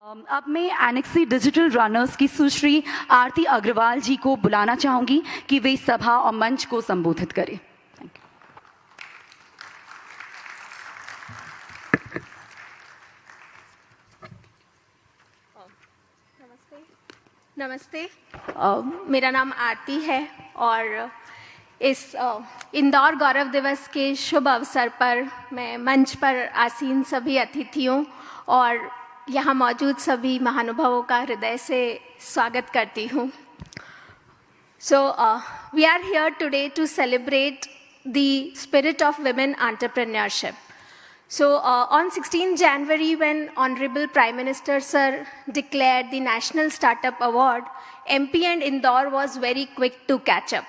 अब मैं annexe digital runners की सुश्री आरती अग्रवाल जी को बुलाना चाहूंगी कि वे सभा और मंच को संबोधित करें। नमस्ते। मेरा नाम आरती है और इस इंदौर गौरव दिवस के शुभ अवसर पर मैं मंच पर आसीन सभी अतिथियों और यहाँ मौजूद सभी महानुभावों का हृदय से स्वागत करती हूँ। So we are here today to celebrate the spirit of women entrepreneurship. So on 16 January, when Honorable Prime Minister Sir declared the National Startup Award, MP and Indore was very quick to catch up.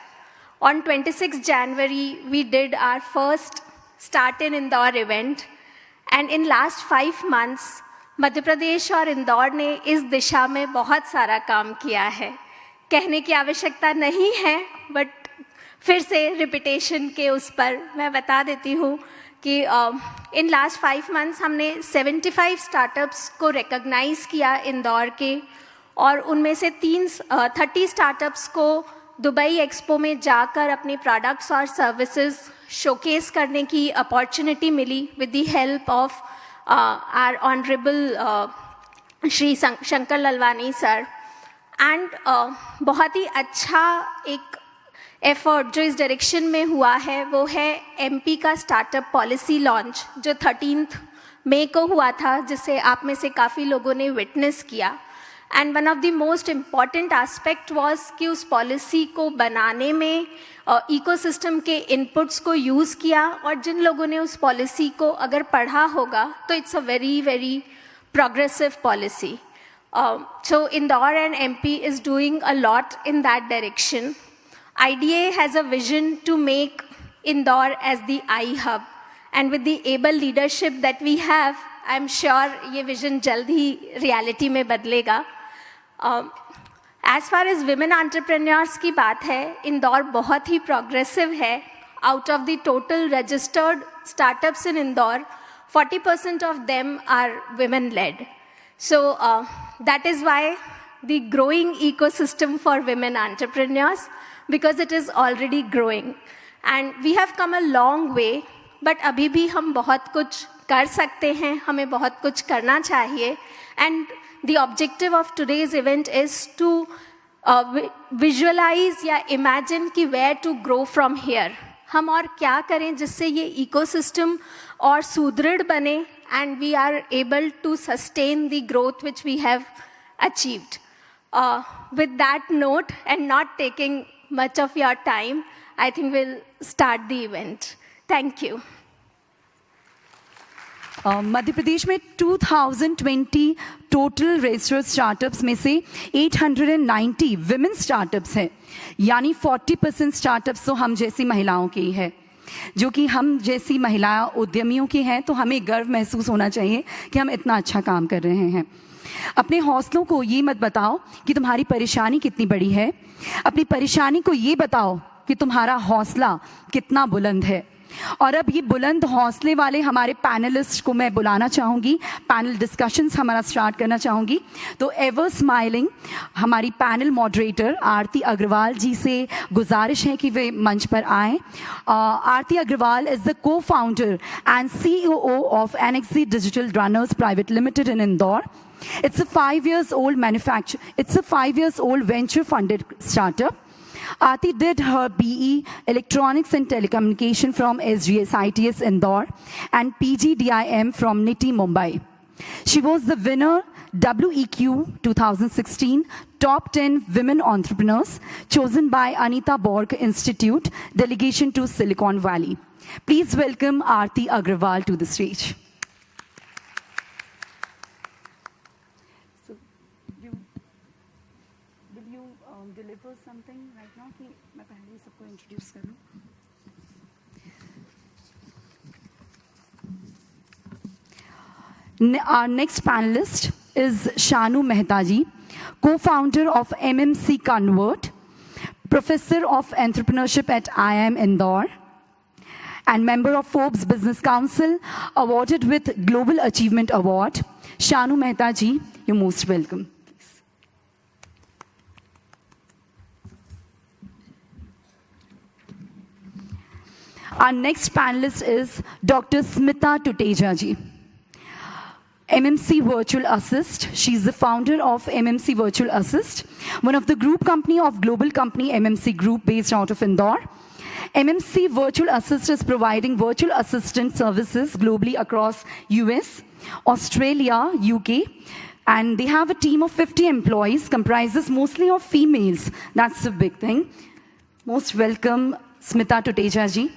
On 26 January, we did our first Start in Indore event, and in last 5 months, Madhya Pradesh और इंदौर ने इस दिशा में बहुत सारा काम किया है। कहने की आवश्यकता नहीं है, बट फिर से रिपीटेशन के उस पर मैं बता देती हूँ कि इन लास्ट 5 मंथ्स हमने 75 स्टार्टअप्स को रिकॉग्नाइज किया इंदौर के, और उनमें से 30 स्टार्टअप्स को दुबई एक्सपो में जाकर अपने प्रोडक्ट्स और सर्विसेज शोकेस करने की अपॉर्चुनिटी मिली with the help of our honorable Shri Shankar Lalwani sir. And बहुत ही अच्छा एक एफर्ट जो इस डायरेक्शन में हुआ है वो है एमपी का स्टार्टअप पॉलिसी लॉन्च, जो 13 मई को हुआ था, जिसे आप में से काफ़ी लोगों ने विटनेस किया। And one of the most important aspect was कि उस पॉलिसी को बनाने में इकोसिस्टम के इनपुट्स को यूज़ किया, और जिन लोगों ने उस पॉलिसी को अगर पढ़ा होगा तो it's a very very progressive policy. So Indore and MP is doing a lot in that direction. IDA has a vision to make Indore as the I hub, and with the able leadership that we have, I'm sure ये vision जल्द ही reality में बदलेगा। As far as women entrepreneurs की बात है, इंदौर बहुत ही progressive है। Out of the total registered startups in Indore, 40% of them are women-led. So that is why the growing ecosystem for women entrepreneurs, because it is already growing, and we have come a long way, but अभी भी हम बहुत कुछ कर सकते हैं, हमें बहुत कुछ करना चाहिए। And the objective of today's event is to visualize या imagine कि where to grow from here, हम और क्या करें जिससे ये ecosystem और सुदृढ़ बने, and we are able to sustain the growth which we have achieved. With that note, and not taking much of your time, I think we'll start the event. Thank you. Madhya Pradesh में 2020 total registered startups में से 890 women startups हैं, यानी 40% startups तो हम जैसी महिलाओं के ही है, जो कि हम जैसी महिला उद्यमियों के हैं। तो हमें गर्व महसूस होना चाहिए कि हम इतना अच्छा काम कर रहे हैं। अपने हौसलों को ये मत बताओ कि तुम्हारी परेशानी कितनी बड़ी है, अपनी परेशानी को ये बताओ कि तुम्हारा हौसला कितना बुलंद है। और अब ये बुलंद हौसले वाले हमारे पैनलिस्ट को मैं बुलाना चाहूँगी, पैनल डिस्कशंस हमारा स्टार्ट करना चाहूँगी। तो एवर स्माइलिंग हमारी पैनल मॉडरेटर आरती अग्रवाल जी से गुजारिश है कि वे मंच पर आएँ। Aarti Agarwal is the co-founder and COO of Anaxee Digital Runners Pvt Limited in Indore. It's a 5 years old It's a 5 years old venture funded startup. Arti did her BE Electronics and Telecommunication from SGS ITS Indore and PGDIM from NITI Mumbai. She was the winner WEQ 2016 Top 10 Women Entrepreneurs chosen by Anita Borg Institute delegation to Silicon Valley. Please welcome Arti Agrawal to the stage. Deliver something right now कि मैं पहले ही सबको introduce कर लूं। Our next panelist is Shanu Mehta ji, co-founder of MMC Convert, professor of entrepreneurship at IIM Indore, and member of Forbes Business Council, awarded with Global Achievement Award. Shanu Mehta ji, you're most welcome. Our next panelist is Dr. Smita Tuteja ji. MMC Virtual Assist. She's the founder of MMC Virtual Assist, one of the group company of global company MMC Group based out of Indore. MMC Virtual Assist is providing virtual assistant services globally across US, Australia, UK, and they have a team of 50 employees, comprises mostly of females. That's a big thing. Most welcome, Smita Tuteja ji.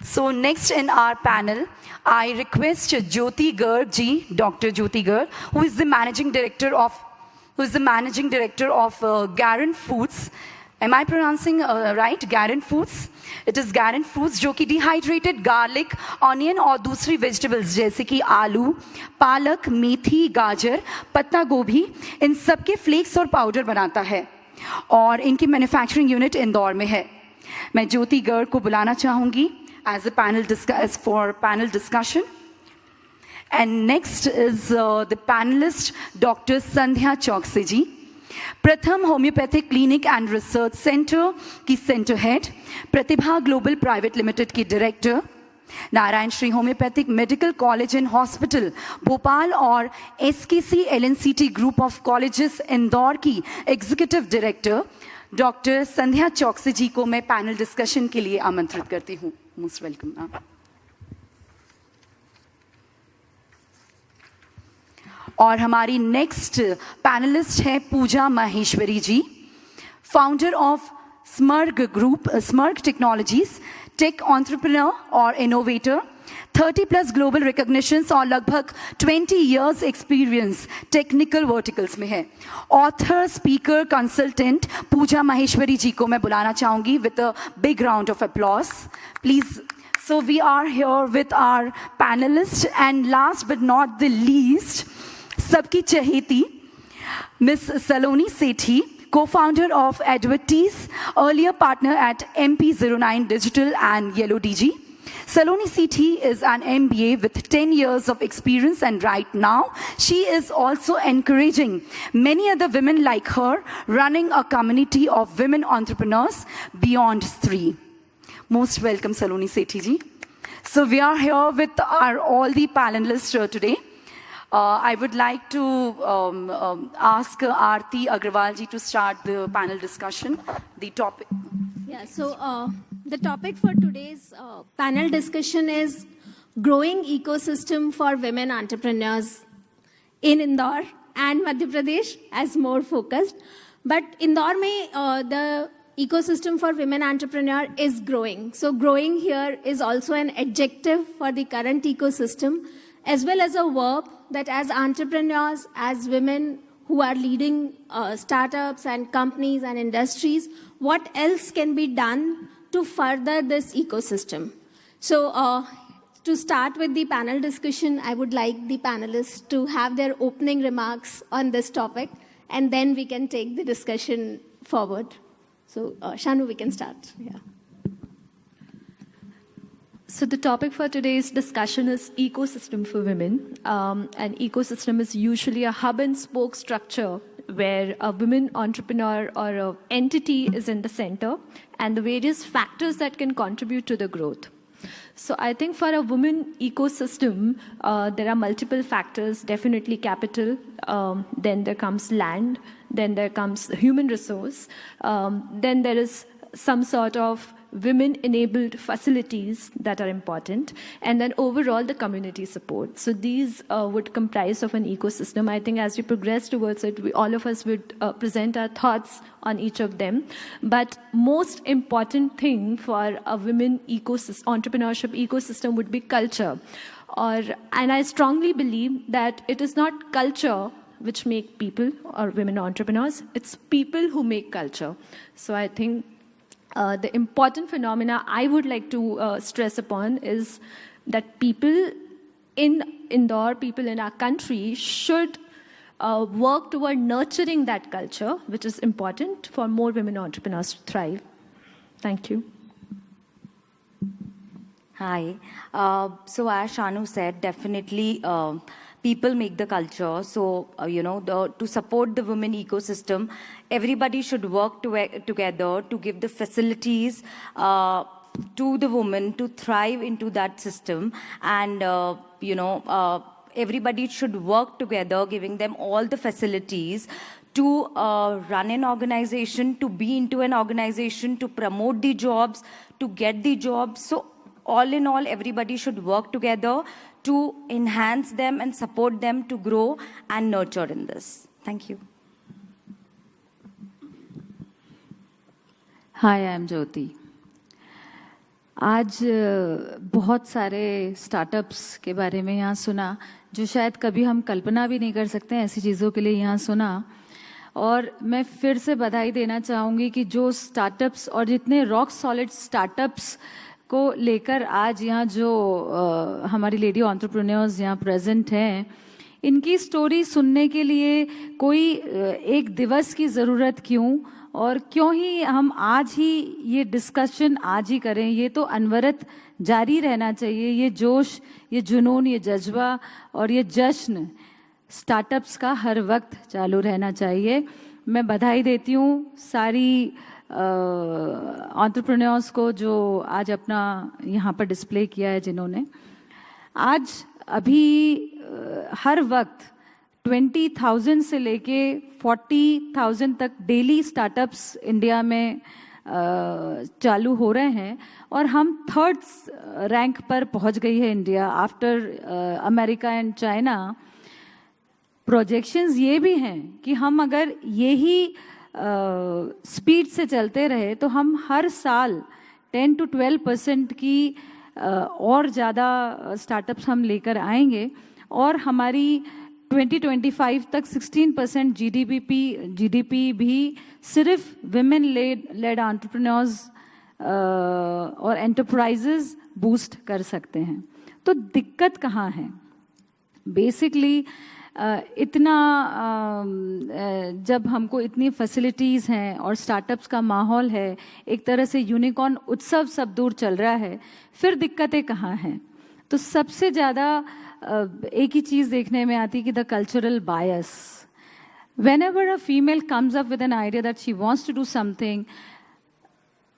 So next in our panel, I request Jyoti Garg ji, Dr. Jyoti Garg, who is the managing director of Garan Foods. Am I pronouncing right? Garan Foods. It is Garan Foods, जो कि dehydrated garlic, onion और दूसरी vegetables जैसे कि आलू, पालक, मेथी, गाजर, पत्ता गोभी, इन सब के flakes और powder बनाता है और इनकी manufacturing unit इंदौर में है. मैं ज्योति गर्ग को बुलाना चाहूंगी as a panel discussion. And next is the panelist Dr. Sandhya Choksey ji. Pratham Homeopathic Clinic and Research Center की Center Head, Pratibha Global Private Limited की Director, Narayan Shri homeopathic medical college and hospital Bhopal और SKC LNCT group of colleges Indore की executive director doctor संध्या चौकसी जी को मैं panel discussion के लिए आमंत्रित करती हूँ. Most welcome ma'am. और हमारी नेक्स्ट पैनलिस्ट है Pooja Maheshwari ji, founder of Smarg group, Smarg technologies, tech entrepreneur और इनोवेटर, 30+ ग्लोबल रिकॉग्निशंस और लगभग 20 इयर्स एक्सपीरियंस टेक्निकल वर्टिकल्स में है. Author, speaker, consultant Pooja Maheshwari ji को मैं बुलाना चाहूंगी with a big round of applause please. So we are here with our panelists, and last but not the least, सबकी चहेती Miss Saloni Sethi, co-founder of Advertise, earlier partner at MP09 Digital and Yellow DG. Saloni Sethi is an MBA with 10 years of experience, and right now she is also encouraging many other women like her, running a community of women entrepreneurs beyond 3. Most welcome, Saloni Sethi ji. So we are here with all the panelists today. I would like to ask Arti Agrawal ji to start the panel discussion. The topic. Yeah, so the topic for today's panel discussion is growing ecosystem for women entrepreneurs in Indore and Madhya Pradesh as more focused. But Indore mein the ecosystem for women entrepreneur is growing. So growing here is also an adjective for the current ecosystem, as well as a verb that as entrepreneurs, as women who are leading startups and companies and industries, what else can be done to further this ecosystem? So to start with the panel discussion, I would like the panelists to have their opening remarks on this topic, and then we can take the discussion forward. So Shanu, we can start. Yeah. So the topic for today's discussion is ecosystem for women. An ecosystem is usually a hub and spoke structure where a women entrepreneur or an entity is in the center and the various factors that can contribute to the growth. So I think for a women ecosystem, there are multiple factors, definitely capital, then there comes land, then there comes human resource, then there is some sort of women-enabled facilities that are important, and then overall the community support. So these would comprise of an ecosystem. I think as we progress towards it, all of us would present our thoughts on each of them. But most important thing for a women entrepreneurship ecosystem would be culture. And I strongly believe that it is not culture which make people or women entrepreneurs, it's people who make culture. So I think the important phenomena I would like to stress upon is that people in Indore, people in our country should work toward nurturing that culture, which is important for more women entrepreneurs to thrive. Thank you. Hi. So as Shanu said, definitely people make the culture. So, to support the women ecosystem, everybody should work together to give the facilities to the women to thrive into that system. And, everybody should work together, giving them all the facilities to run an organization, to be into an organization, to promote the jobs, to get the jobs. So all in all, everybody should work together to enhance them and support them to grow and nurture in this. Thank you. Hi, I am Jyoti. आज बहुत सारे startups के बारे में यहाँ सुना जो शायद कभी हम कल्पना भी नहीं कर सकते हैं, ऐसी चीज़ों के लिए यहाँ सुना। और मैं फिर से बधाई देना चाहूँगी कि जो स्टार्टअप्स और जितने रॉक सॉलिड स्टार्टअप्स को लेकर आज यहाँ जो हमारी लेडी एंटरप्रेन्योर्स यहाँ प्रेजेंट हैं, इनकी स्टोरी सुनने के लिए कोई एक दिवस की ज़रूरत क्यों, और क्यों ही हम आज ही ये डिस्कशन आज ही करें। ये तो अनवरत जारी रहना चाहिए, ये जोश, ये जुनून, ये जज्बा और ये जश्न स्टार्टअप्स का हर वक्त चालू रहना चाहिए। मैं बधाई देती हूँ सारी एंटरप्रेन्योर्स को जो आज अपना यहाँ पर डिस्प्ले किया है, जिन्होंने आज अभी हर वक्त 20,000 से लेके 40,000 तक डेली स्टार्टअप्स इंडिया में चालू हो रहे हैं, और हम 3rd रैंक पर पहुंच गई है India after America and China. Projections ये भी हैं कि हम अगर यही स्पीड से चलते रहे तो हम हर साल 10 to 12% की और ज़्यादा स्टार्टअप्स हम लेकर आएंगे, और हमारी 2025 तक 16% जीडीपी भी सिर्फ विमेन लेड एंटरप्रेन्योर्स और एंटरप्राइजेज बूस्ट कर सकते हैं। तो दिक्कत कहाँ है? बेसिकली इतना जब हमको इतनी फैसिलिटीज़ हैं और स्टार्टअप्स का माहौल है, एक तरह से यूनिकॉर्न उत्सव सब दूर चल रहा है, फिर दिक्कतें कहाँ हैं? तो सबसे ज़्यादा एक ही चीज़ देखने में आती है कि the cultural bias. Whenever a female comes up with an idea that she wants to do something,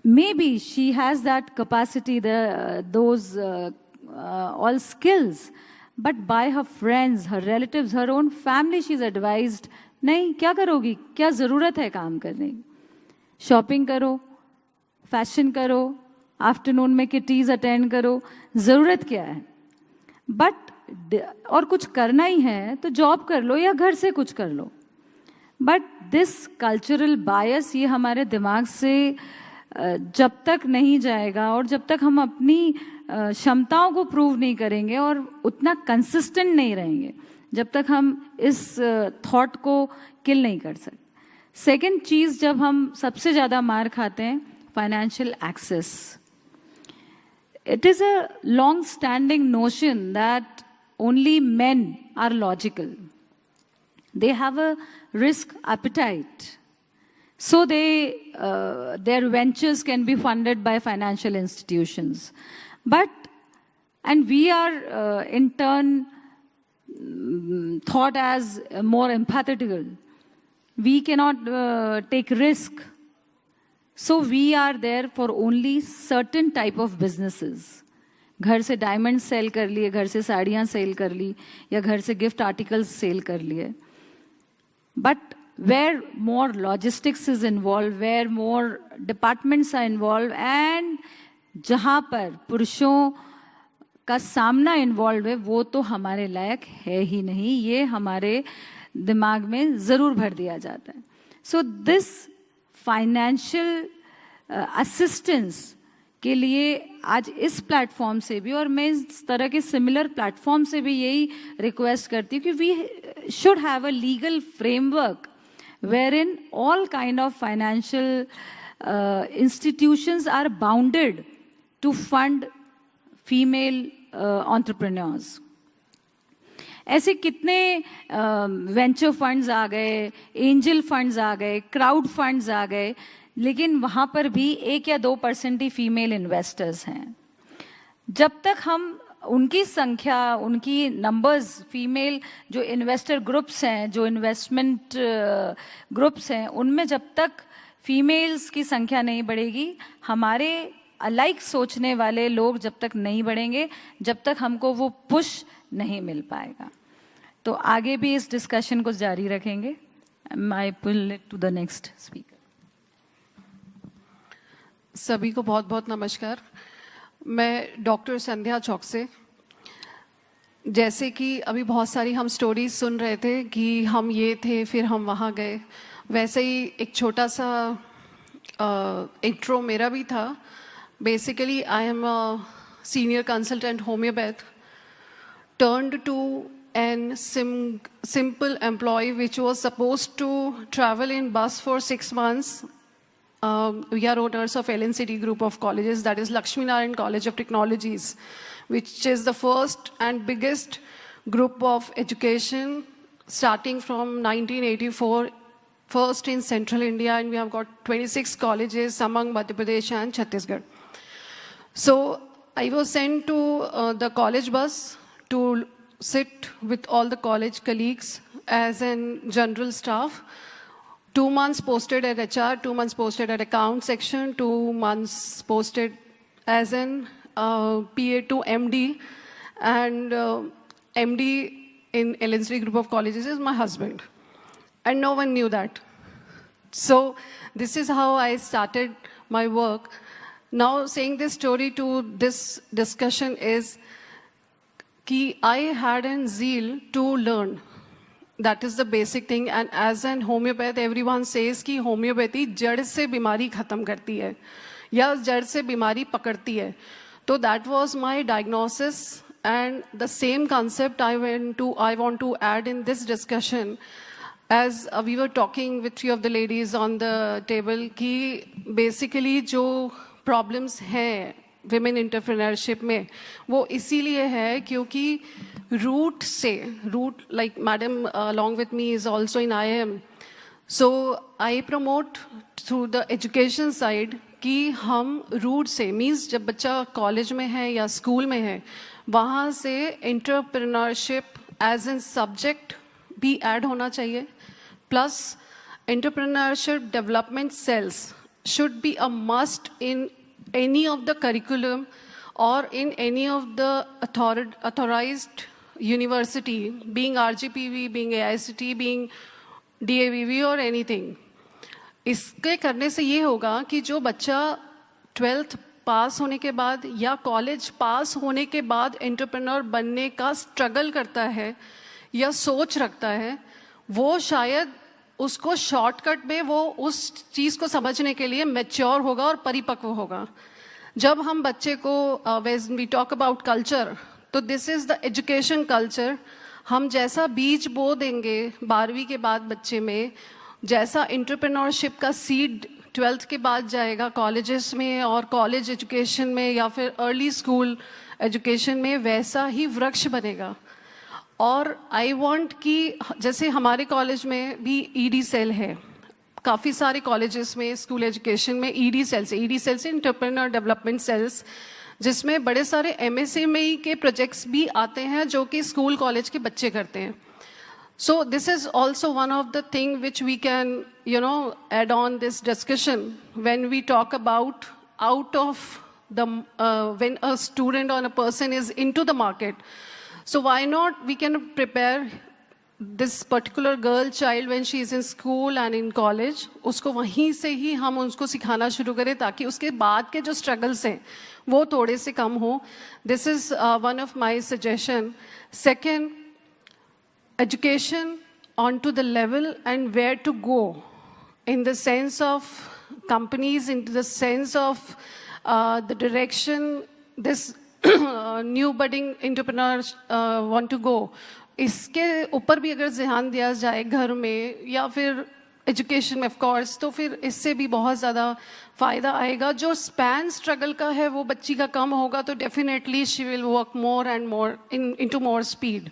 maybe she has that capacity, those all skills, but by her friends, her relatives, her own family, she's advised, नहीं क्या करोगी, क्या ज़रूरत है काम करने की, shopping करो, फैशन करो, आफ्टरनून में किटीज़ अटेंड करो, ज़रूरत क्या है? बट और कुछ करना ही है तो जॉब कर लो या घर से कुछ कर लो। बट दिस कल्चरल बायस, ये हमारे दिमाग से जब तक नहीं जाएगा और जब तक हम अपनी क्षमताओं को प्रूव नहीं करेंगे और उतना कंसिस्टेंट नहीं रहेंगे, जब तक हम इस थॉट को किल नहीं कर सकते। सेकंड चीज़, जब हम सबसे ज़्यादा मार खाते हैं, financial access. It is a long standing notion that only men are logical. They have a risk appetite. So their ventures can be funded by financial institutions. And we are in turn thought as more empathetical. We cannot take risk. So we are there for only certain type of businesses. घर से diamond cell कर लिए, घर से साड़ियाँ cell कर ली, या घर से गिफ्ट आर्टिकल्स सेल कर लिए। But where more logistics is involve, where more departments are involve, and जहाँ पर पुरुषों का सामना इन्वॉल्व है, वो तो हमारे लायक है ही नहीं, ये हमारे दिमाग में ज़रूर भर दिया जाता है। सो दिस फाइनेंशियल असिस्टेंस के लिए आज इस प्लेटफॉर्म से भी, और मैं इस तरह के सिमिलर प्लेटफॉर्म से भी यही रिक्वेस्ट करती हूँ कि we should have a legal framework where in all kind of financial institutions are bounded to fund female entrepreneurs. ऐसे कितने वेंचर फंड्स आ गए, एंजल फंड्स आ गए, क्राउड फंड्स आ गए, लेकिन वहाँ पर भी 1 या 2% ही फीमेल इन्वेस्टर्स हैं। जब तक हम उनकी संख्या, उनकी नंबर्स, फीमेल जो इन्वेस्टर ग्रुप्स हैं, जो इन्वेस्टमेंट ग्रुप्स हैं, उनमें जब तक फीमेल्स की संख्या नहीं बढ़ेगी, हमारे अलाइक सोचने वाले लोग जब तक नहीं बढ़ेंगे, जब तक हमको वो पुश नहीं मिल पाएगा। तो आगे भी इस डिस्कशन को जारी रखेंगे। I pull it to the next speaker. सभी को बहुत बहुत नमस्कार। मैं डॉक्टर संध्या चौक से, जैसे कि अभी बहुत सारी हम स्टोरीज सुन रहे थे कि हम ये थे फिर हम वहाँ गए, वैसे ही एक छोटा सा इंट्रो मेरा भी था। Basically I am a senior consultant homeopath turned to an simple employee which was supposed to travel in bus for 6 months. We are owners of LNCT group of colleges, that is Lakshmi Narayan College of Technologies, which is the first and biggest group of education starting from 1984, first in central India, and we have got 26 colleges among Madhya Pradesh and Chhattisgarh. So I was sent to the college bus to sit with all the college colleagues as in general staff. 2 months posted at HR, 2 months posted at account section, 2 months posted as in PA to MD, and MD in LNC group of colleges is my husband, and no one knew that. So this is how I started my work. Now saying this story to this discussion is कि I had a zeal to learn. That is the basic thing. And as an homeopath, everyone says कि homeopathy जड़ से बीमारी खत्म करती है या जड़ से बीमारी पकड़ती है. तो that was my diagnosis, and the same concept I want to add in this discussion. As we were talking with few of the ladies on the table कि basically जो problems हैं विमेन एंटरप्रेन्योरशिप में, वो इसीलिए है क्योंकि root like madam along with me is also in IIM, so I promote through the education side कि हम रूट से मीन्स जब बच्चा कॉलेज में है या स्कूल में है, वहाँ से एंटरप्रेन्योरशिप एज एन सब्जेक्ट भी ऐड होना चाहिए, plus entrepreneurship development cells should be a must in any of the curriculum or in any of the authorized university, being RGPV, being AICT, being DAVV or anything. इसके करने से ये होगा कि जो बच्चा 12th पास होने के बाद या कॉलेज पास होने के बाद एंटरप्रेन्योर बनने का स्ट्रगल करता है या सोच रखता है, वो शायद उसको शॉर्टकट में वो उस चीज़ को समझने के लिए मैच्योर होगा और परिपक्व होगा. जब हम बच्चे को when we talk about culture, तो this is the education culture. हम जैसा बीज बो देंगे 12वीं के बाद बच्चे में, जैसा एंटरप्रेन्योरशिप का सीड 12th के बाद जाएगा कॉलेजेस में और कॉलेज एजुकेशन में या फिर अर्ली स्कूल एजुकेशन में, वैसा ही वृक्ष बनेगा. और आई वांट कि जैसे हमारे कॉलेज में भी ED सेल है, काफ़ी सारे कॉलेजेस में स्कूल एजुकेशन में ED cells entrepreneur development cells, जिसमें बड़े सारे MSME के प्रोजेक्ट्स भी आते हैं जो कि स्कूल कॉलेज के बच्चे करते हैं. So this is also one of the thing which we can add on this discussion when we talk about out of the when a student और a person is into the market. So why not we can prepare this particular girl child when she is in school and in college, उसको वहीं से ही हम उसको सिखाना शुरू करें ताकि उसके बाद के जो struggles हैं वो थोड़े से कम हो. This is one of my suggestion. Second, education onto the level and where to go in the sense of companies, into the sense of the direction this new budding entrepreneurs want to go. इसके ऊपर भी अगर ध्यान दिया जाए घर में या फिर एजुकेशन में ऑफ कोर्स, तो फिर इससे भी बहुत ज़्यादा फ़ायदा आएगा. जो स्पैन स्ट्रगल का है वो बच्ची का कम होगा, तो definitely she will work more and more into more speed.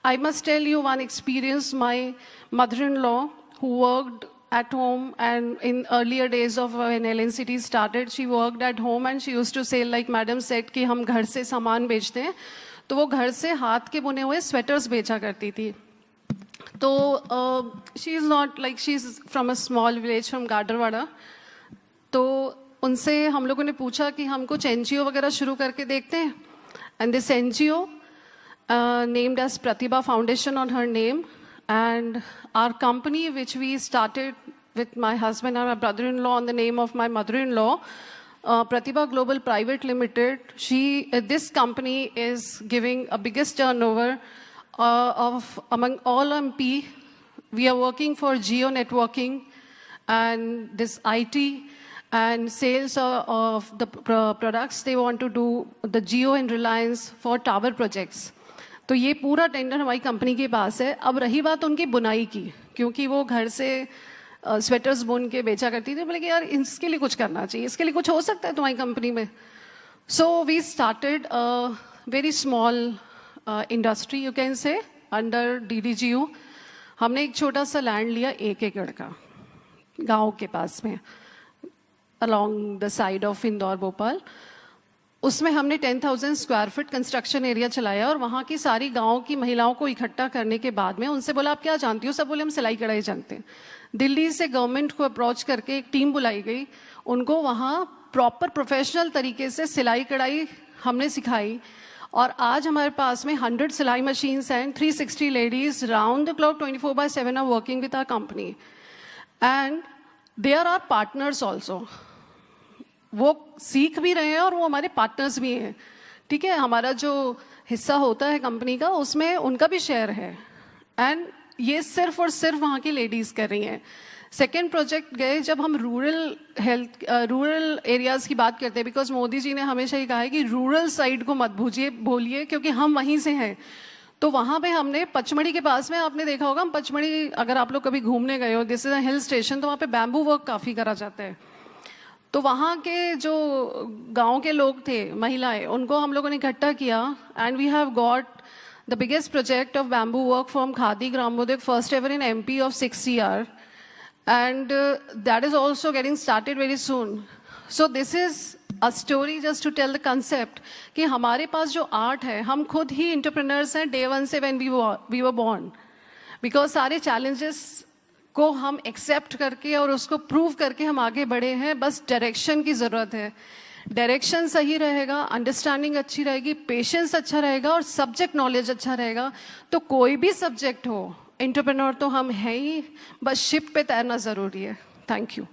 I must tell you one experience. My mother in law who worked at home, and in earlier days of when LNCT started, she worked at home and she used to say, like Madam said, कि हम घर से सामान बेचते हैं, तो वो घर से हाथ के बुने हुए स्वेटर्स बेचा करती थी. तो she is not like, she's from a small village from Gadarwada. तो उनसे हम लोगों ने पूछा कि हम कुछ NGO वगैरह शुरू करके देखते हैं. And this NGO named as Pratibha Foundation on her name, and our company which we started with my husband and my brother-in-law on the name of my mother-in-law, Pratibha Global Private Limited, this company is giving a biggest turnover of among all MP. We are working for geo networking and this IT and sales of the products they want to do, the Jio and Reliance for tower projects. तो ये पूरा tender हमारी company के पास है. अब रही बात उनकी बुनाई की, क्योंकि वो घर से स्वेटर्स बुन के बेचा करती थी. बोले कि यार इसके लिए कुछ करना चाहिए, इसके लिए कुछ हो सकता है तुम्हारी कंपनी में. So we started very small industry, you can say, under DDGU. हमने एक छोटा सा लैंड लिया 1 एकड़ का गांव के पास में, along the side of Indore Bhopal. उसमें हमने 10,000 स्क्वायर फीट कंस्ट्रक्शन एरिया चलाया और वहाँ की सारी गांव की महिलाओं को इकट्ठा करने के बाद में उनसे बोला आप क्या जानती हो, सब बोले हम सिलाई कढ़ाई जानते हैं. दिल्ली से गवर्नमेंट को अप्रोच करके एक टीम बुलाई गई, उनको वहाँ प्रॉपर प्रोफेशनल तरीके से सिलाई कढ़ाई हमने सिखाई. और आज हमारे पास में 100 सिलाई मशीन्स हैं, 360 ladies round the clock 24/7 are working with our company, and they are our partners also. वो सीख भी रहे हैं और वो हमारे पार्टनर्स भी हैं. ठीक है, हमारा जो हिस्सा होता है कंपनी का उसमें उनका भी शेयर है, एंड ये सिर्फ और सिर्फ वहाँ की लेडीज़ कर रही हैं. सेकेंड प्रोजेक्ट गए जब हम रूरल एरियाज़ की बात करते हैं, बिकॉज मोदी जी ने हमेशा ये कहा है कि रूरल साइड को मत बोलिए क्योंकि हम वहीं से हैं. तो वहाँ पे हमने पचमढ़ी के पास में, आपने देखा होगा, हम पचमढ़ी अगर आप लोग कभी घूमने गए हो, this is a hill station, तो वहाँ पे बैम्बू वर्क काफ़ी करा जाता है. तो वहाँ के जो गांव के लोग थे, महिलाएं, उनको हम लोगों ने इकट्ठा किया, and we have got the biggest project of bamboo work from Khadi Gramodaya, first ever in MP of 6 CR, and that is also getting started very soon. So this is a story just to tell the concept कि हमारे पास जो art है, हम खुद ही entrepreneurs हैं day 1 से when we were born, because सारे challenges को हम एक्सेप्ट करके और उसको प्रूव करके हम आगे बढ़े हैं. बस डायरेक्शन की ज़रूरत है. डायरेक्शन सही रहेगा, अंडरस्टैंडिंग अच्छी रहेगी, पेशेंस अच्छा रहेगा और सब्जेक्ट नॉलेज अच्छा रहेगा, तो कोई भी सब्जेक्ट हो, एंटरप्रेन्योर तो हम हैं ही, बस शिप पे तैरना ज़रूरी है. Thank you.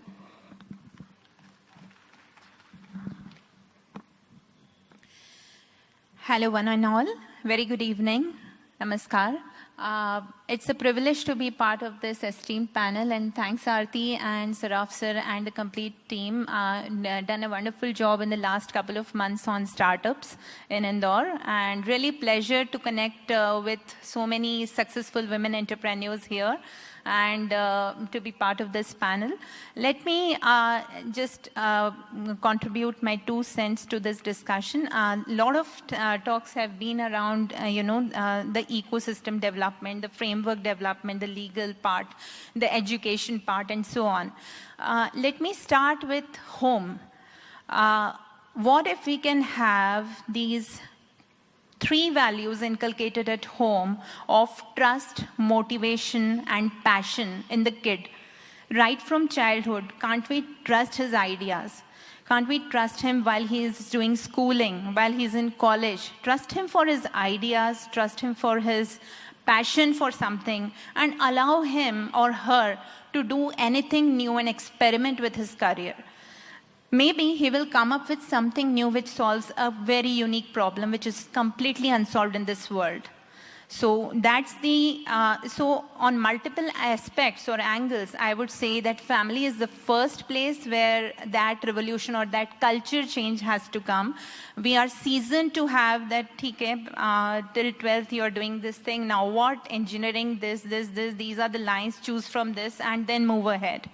Hello, one and all. Very good evening. Namaskar. It's a privilege to be part of this esteemed panel, and thanks Arti and Saraf sir and the complete team. Done a wonderful job in the last couple of months on startups in Indore, and really pleasure to connect with so many successful women entrepreneurs here, and to be part of this panel. Let me just contribute my 2 cents to this discussion. A lot of talks have been around, the ecosystem development, the framework development, the legal part, the education part, and so on. Let me start with home. What if we can have these 3 values inculcated at home of trust, motivation, and passion in the kid? Right from childhood, can't we trust his ideas? Can't we trust him while he is doing schooling, while he's in college? Trust him for his ideas, trust him for his passion for something, and allow him or her to do anything new and experiment with his career. Maybe he will come up with something new which solves a very unique problem which is completely unsolved in this world. So that's so on multiple aspects or angles, I would say that family is the first place where that revolution or that culture change has to come. We are seasoned to have that, till 12th you're doing this thing, now what, engineering, this, these are the lines, choose from this and then move ahead.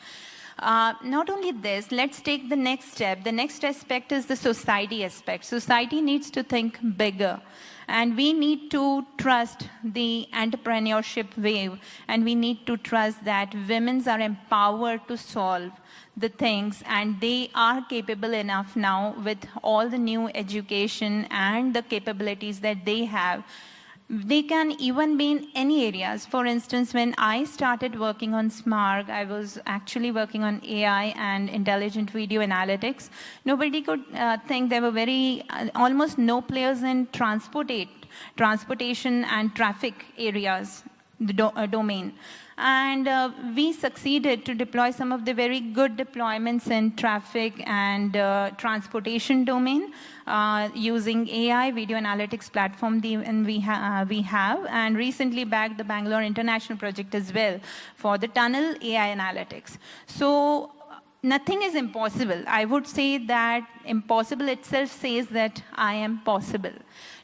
Not only this, let's take the next step. The next aspect is the society aspect. Society needs to think bigger. And we need to trust the entrepreneurship wave, and we need to trust that women are empowered to solve the things, and they are capable enough now with all the new education and the capabilities that they have. They can even be in any areas. For instance, when I started working on SMARG, I was actually working on AI and intelligent video analytics. Nobody could think there were almost no players in transportation and traffic areas, the domain. And we succeeded to deploy some of the very good deployments in traffic and transportation domain using AI video analytics platform, and we have, and recently backed the Bangalore International project as well for the tunnel AI analytics. So nothing is impossible. I would say that impossible itself says that I am possible.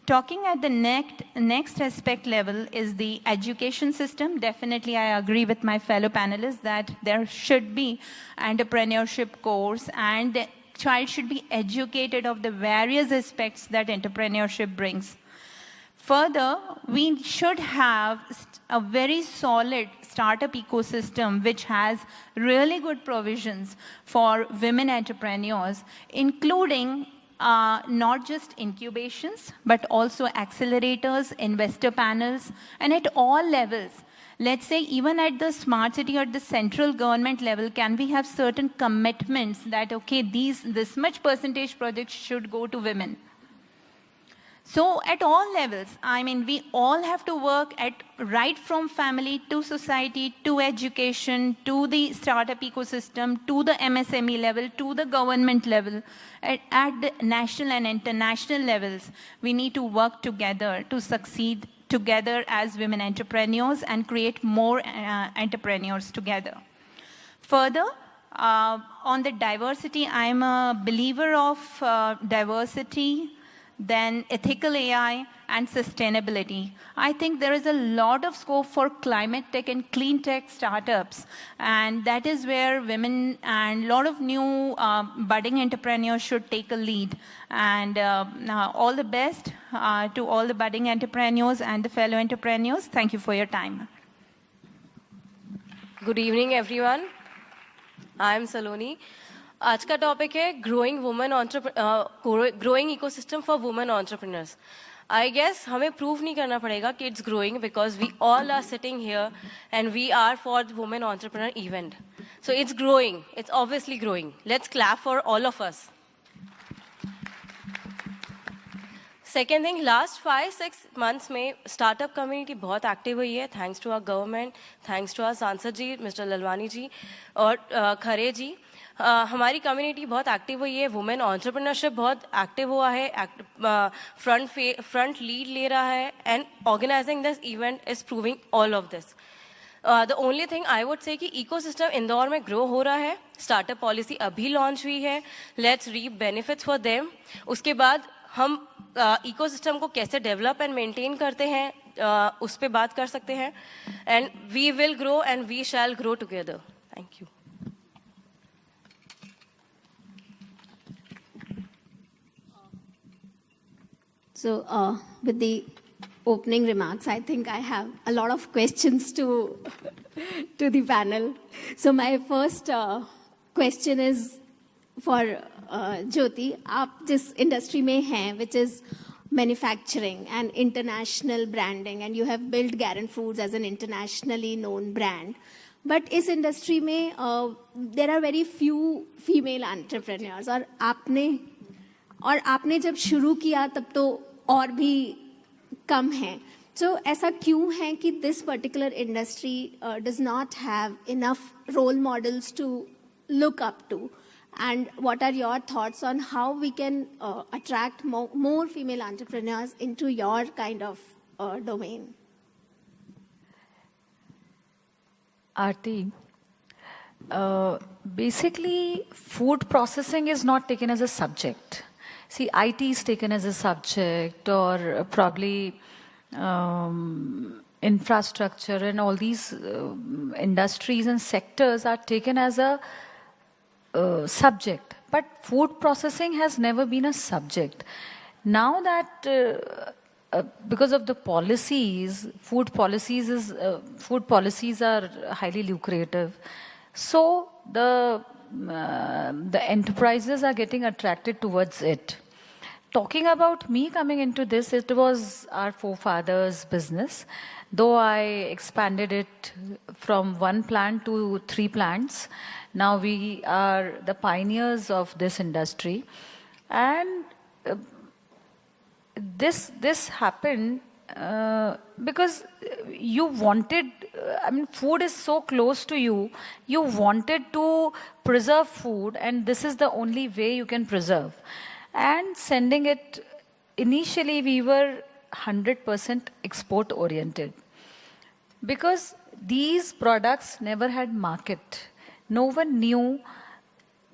Talking at the next aspect level is the education system. Definitely, I agree with my fellow panelists that there should be entrepreneurship course, and the child should be educated of the various aspects that entrepreneurship brings. Further, we should have a very solid startup ecosystem which has really good provisions for women entrepreneurs, including not just incubations, but also accelerators, investor panels, and at all levels. Let's say even at the smart city or the central government level, can we have certain commitments that, okay, this much percentage projects should go to women? So at all levels, I mean, we all have to work at right from family to society to education to the startup ecosystem to the MSME level to the government level. At the national and international levels, we need to work together to succeed together as women entrepreneurs and create more entrepreneurs together. Further, on the diversity, I'm a believer of diversity, then ethical AI and sustainability. I think there is a lot of scope for climate tech and clean tech startups, and that is where women and a lot of new budding entrepreneurs should take a lead. And all the best to all the budding entrepreneurs and the fellow entrepreneurs. Thank you for your time. Good evening, everyone. I am Saloni. आज का topic है growing ecosystem for women entrepreneurs. I guess हमें prove नहीं करना पड़ेगा कि it's growing because we all are sitting here and we are for the women entrepreneur event. So it's growing, it's obviously growing. Let's clap for all of us. Second thing, last 5-6 months में startup community बहुत active हुई है, thanks to our government, thanks to our सांसद ji mister Lalwani जी और खरे जी. हमारी community बहुत active हुई है, वुमेन एंटरप्रेन्योरशिप बहुत एक्टिव हुआ है, फ्रंट लीड ले रहा है, and organizing this event is proving all of this. The only thing I would say कि इकोसिस्टम इंदौर में ग्रो हो रहा है. स्टार्टअप पॉलिसी अभी लॉन्च हुई है, let's reap benefits for them. उसके बाद हम इकोसिस्टम को कैसे डेवलप एंड मेंटेन करते हैं उस पर बात कर सकते हैं. And we will grow and we shall grow together. Thank you. So with the opening remarks, I think I have a lot of questions to the panel. So my first question is for Jyoti. आप जिस industry में हैं, which is manufacturing and international branding, and you have built Garant Foods as an internationally known brand. But इस industry में there are very few female entrepreneurs. और आपने जब शुरू किया तब तो और भी कम हैं. So ऐसा क्यों है कि this particular industry does not have enough role models to look up to? And what are your thoughts on how we can attract more female entrepreneurs into your kind of domain? Arti, basically food processing is not taken as a subject. See, IT is taken as a subject, or probably infrastructure and all these industries and sectors are taken as a subject, but food processing has never been a subject. Now that because of the policies, food policies are highly lucrative. So the enterprises are getting attracted towards it. Talking about me coming into this, it was our forefathers' business, though I expanded it from 1 plant to 3 plants. Now we are the pioneers of this industry. And this happened because you wanted, food is so close to you, you wanted to preserve food, and this is the only way you can preserve. And sending it, initially we were 100% export oriented because these products never had market. No one knew,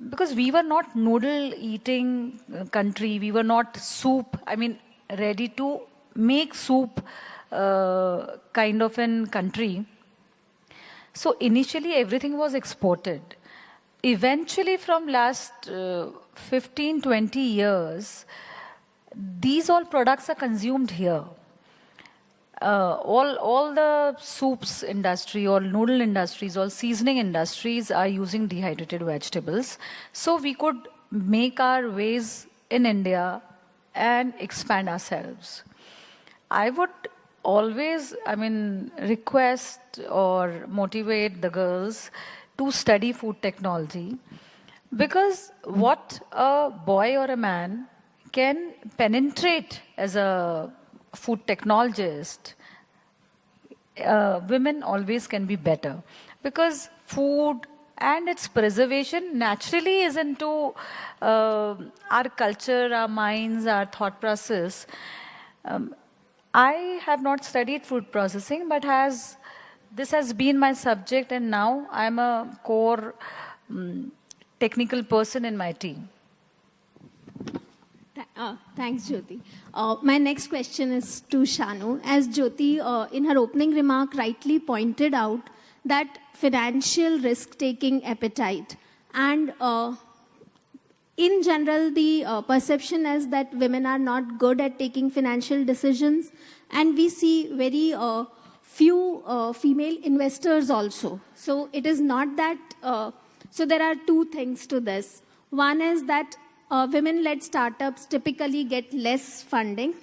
because we were not noodle eating country, we were not soup, ready to make soup kind of an country. So initially everything was exported. Eventually from last 15-20 years, these all products are consumed here. All the soups industry, all noodle industries, all seasoning industries are using dehydrated vegetables. So we could make our ways in India and expand ourselves. I would always, request or motivate the girls to study food technology, because what a boy or a man can penetrate as a food technologist, women always can be better, because food and its preservation naturally is into our culture, our minds, our thought process. I have not studied food processing, but this has been my subject, and now I'm a core technical person in my team. Thanks, Jyoti. My next question is to Shanu. As Jyoti, in her opening remark, rightly pointed out that financial risk-taking appetite and in general, the perception is that women are not good at taking financial decisions, and we see very few female investors also. So it is not that, so there are two things to this. One is that women-led startups typically get less funding,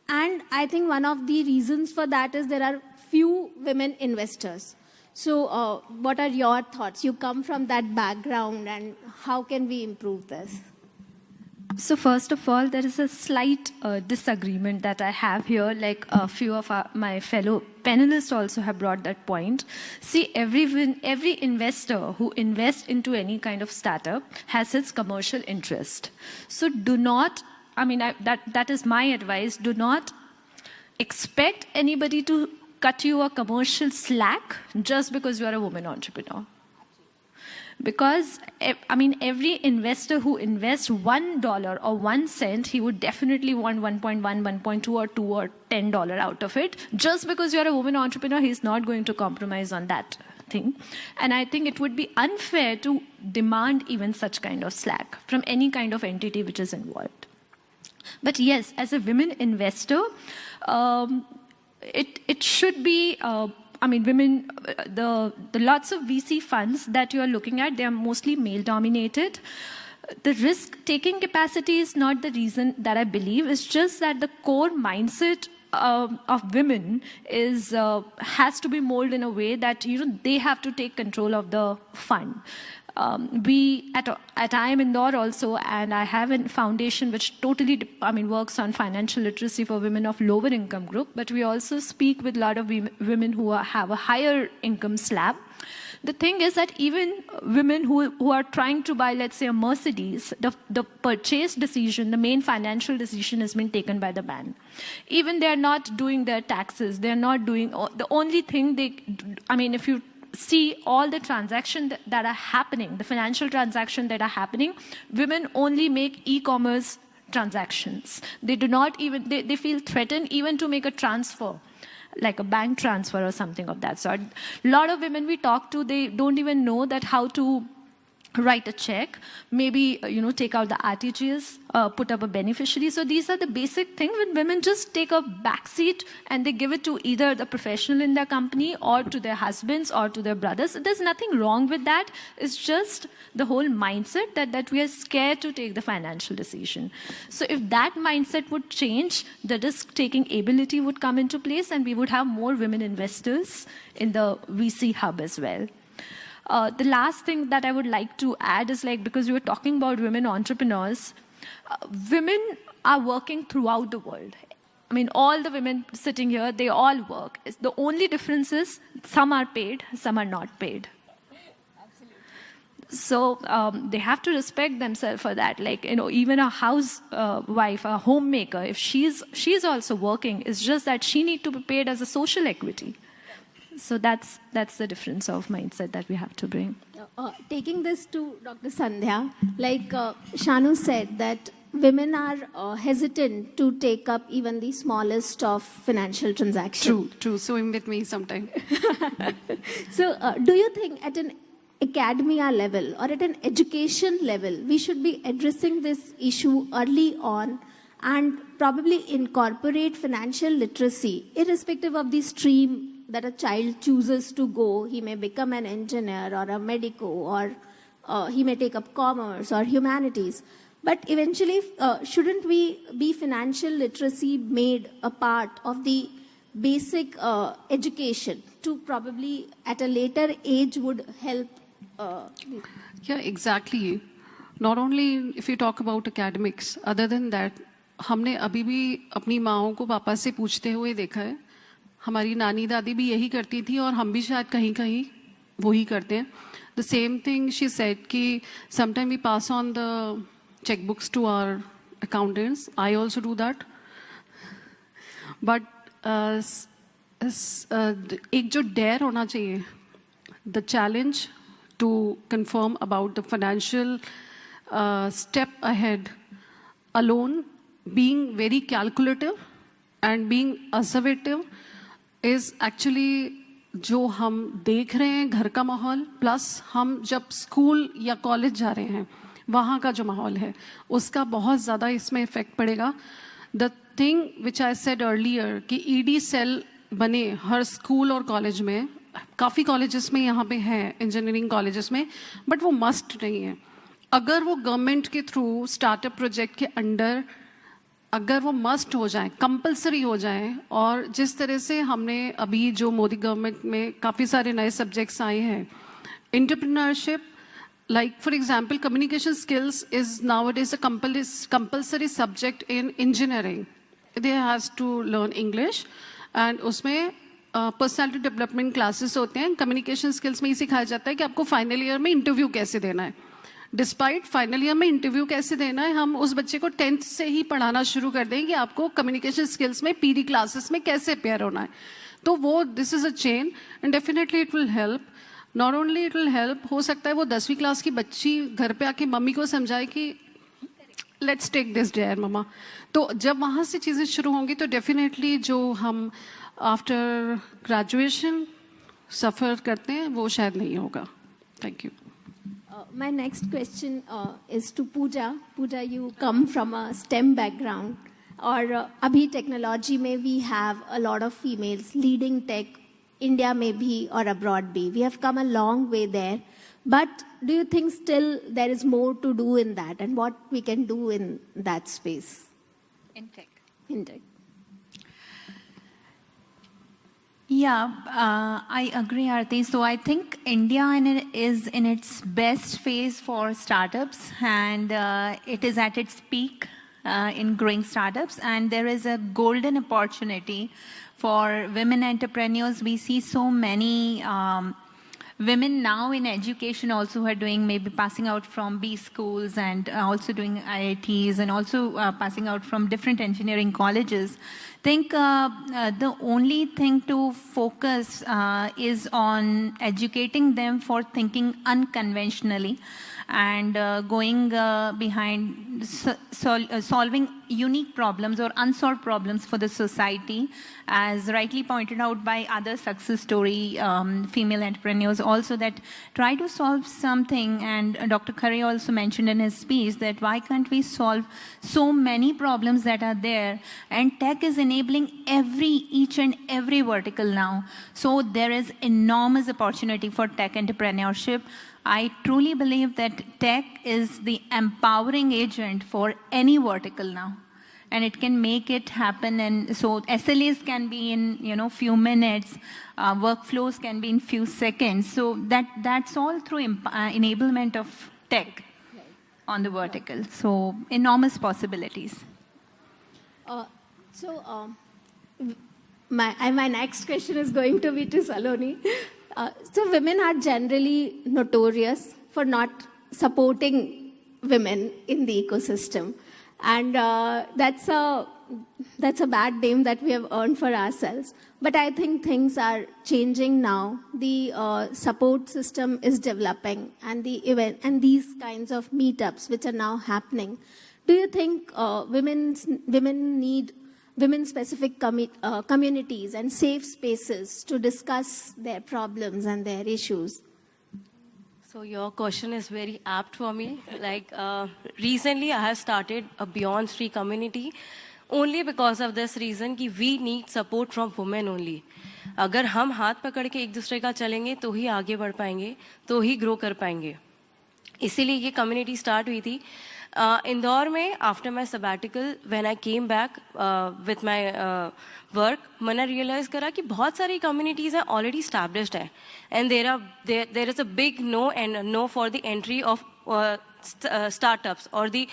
and I think one of the reasons for that is there are few women investors. So what are your thoughts? You come from that background, and how can we improve this? So first of all, there is a slight disagreement that I have here, like a few of my fellow panelists also have brought that point. See, every investor who invests into any kind of startup has its commercial interest. So do not, that is my advice, do not expect anybody to cut you a commercial slack just because you are a woman entrepreneur. Because, every investor who invests $1 or 1 cent, he would definitely want 1.1, 1.2 or 2 or $10 out of it. Just because you're a woman entrepreneur, he's not going to compromise on that thing. And I think it would be unfair to demand even such kind of slack from any kind of entity which is involved. But yes, as a women investor, it should be... women, the lots of VC funds that you are looking at, they are mostly male-dominated. The risk-taking capacity is not the reason that I believe. It's just that the core mindset of women has to be molded in a way that they have to take control of the fund. We at IIM Indore also, and I have a foundation which totally works on financial literacy for women of lower income group, but we also speak with a lot of women who have a higher income slab. The thing is that even women who are trying to buy, let's say, a Mercedes, the purchase decision, the main financial decision has been taken by the man. Even they are not doing their taxes, they are not doing, the only thing if you see all the transactions that are happening, the financial transactions that are happening, women only make e-commerce transactions. They do not even, they feel threatened even to make a transfer, like a bank transfer or something of that sort. A lot of women we talk to, they don't even know that how write a check, maybe, take out the RTGS, put up a beneficiary. So these are the basic things when women just take a backseat and they give it to either the professional in their company or to their husbands or to their brothers. There's nothing wrong with that. It's just the whole mindset that we are scared to take the financial decision. So if that mindset would change, the risk-taking ability would come into place and we would have more women investors in the VC hub as well. The last thing that I would like to add is because you were talking about women entrepreneurs, women are working throughout the world. I mean, all the women sitting here, they all work. The only difference is some are paid, some are not paid. So they have to respect themselves for that. Even a housewife, a homemaker, if she's also working, it's just that she needs to be paid as a social equity. So that's the difference of mindset that we have to bring. Taking this to Dr. Sandhya, Shanu said that women are hesitant to take up even the smallest of financial transactions. True. Swim with me sometime. So do you think at an academia level or at an education level, we should be addressing this issue early on and probably incorporate financial literacy, irrespective of the stream that a child chooses to go? He may become an engineer or a medico, or he may take up commerce or humanities. But eventually, shouldn't we be financial literacy made a part of the basic education to probably at a later age would help? Yeah, exactly. Not only if you talk about academics, other than that, हमने अभी भी अपनी माँओं को पापा से पूछते हुए देखा है. हमारी नानी दादी भी यही करती थी और हम भी शायद कहीं कहीं वही करते हैं. The same thing she said कि sometimes we pass on the checkbooks to our accountants. I also do that. But एक जो dare होना चाहिए, the challenge to confirm about the financial step ahead alone, being very calculative and being assertive is actually जो हम देख रहे हैं घर का माहौल, प्लस हम जब स्कूल या कॉलेज जा रहे हैं वहाँ का जो माहौल है उसका बहुत ज़्यादा इसमें इफेक्ट पड़ेगा. The thing which I said earlier कि ईडी सेल बने हर स्कूल और कॉलेज में, काफ़ी कॉलेजेस में यहाँ पे हैं, इंजीनियरिंग कॉलेजेस में, बट वो मस्ट नहीं है. अगर वो गवर्नमेंट के थ्रू स्टार्टअप प्रोजेक्ट के अंडर अगर वो मस्ट हो जाए, कंपलसरी हो जाए, और जिस तरह से हमने अभी जो मोदी गवर्नमेंट में काफ़ी सारे नए सब्जेक्ट्स आए हैं, entrepreneurship, like for example communication skills is nowadays a compulsory subject in engineering. They has to learn English and उसमें पर्सनालिटी डेवलपमेंट क्लासेस होते हैं. कम्युनिकेशन स्किल्स में ही सिखाया जाता है कि आपको फाइनल ईयर में इंटरव्यू कैसे देना है. डिस्पाइट फाइनल ईयर में इंटरव्यू कैसे देना है, हम उस बच्चे को 10th से ही पढ़ाना शुरू कर दें कि आपको कम्युनिकेशन स्किल्स में पीडी क्लासेस में कैसे पेयर होना है. तो वो this is a chain and definitely it will help. Not only it will help, हो सकता है वो 10वीं क्लास की बच्ची घर पे आके मम्मी को समझाए कि लेट्स टेक दिस डेयर मम्मा. तो जब वहाँ से चीज़ें शुरू होंगी तो डेफिनेटली जो हम आफ्टर ग्रेजुएशन सफ़र करते हैं वो शायद नहीं होगा. Thank you. My next question is to Pooja. Pooja, you come from a STEM background. और अभी टेक्नोलॉजी में we have a lot of females leading tech, India में भी और abroad भी. We have come a long way there. But do you think still there is more to do in that, and what we can do in that space? In tech. In tech. Yeah, I agree, Arti. So I think India is in its best phase for startups, and it is at its peak in growing startups, and there is a golden opportunity for women entrepreneurs. We see so many women now in education also who are doing, maybe passing out from B schools and also doing IITs and also passing out from different engineering colleges. Think the only thing to focus is on educating them for thinking unconventionally and going behind solving unique problems or unsolved problems for the society, as rightly pointed out by other success story female entrepreneurs also, that try to solve something. And Dr. Khare also mentioned in his speech that why can't we solve so many problems that are there, and tech is enabling each and every vertical now. So there is enormous opportunity for tech entrepreneurship. I truly believe that tech is the empowering agent for any vertical now, and it can make it happen. And so SLAs can be in few minutes, workflows can be in few seconds. So that's all through enablement of tech on the vertical. So enormous possibilities. My next question is going to be to Saloni. So women are generally notorious for not supporting women in the ecosystem, and that's a bad name that we have earned for ourselves. But I think things are changing now. The support system is developing, and these kinds of meetups which are now happening. Do you think women need women-specific communities and safe spaces to discuss their problems and their issues? So your question is very apt for me. Like recently I have started a Beyond Free community only because of this reason कि we need support from women only. अगर हम हाथ पकड़ के एक दूसरे का चलेंगे तो ही आगे बढ़ पाएंगे, तो ही ग्रो कर पाएंगे. इसीलिए ये कम्युनिटी स्टार्ट हुई थी इंदौर में. After my sabbatical when I came back with my work, मैंने रियलाइज़ करा कि बहुत सारी कम्युनिटीज़ हैं ऑलरेडी स्टैब्लिश्ड हैं, and there is a big no for the entry of startups और द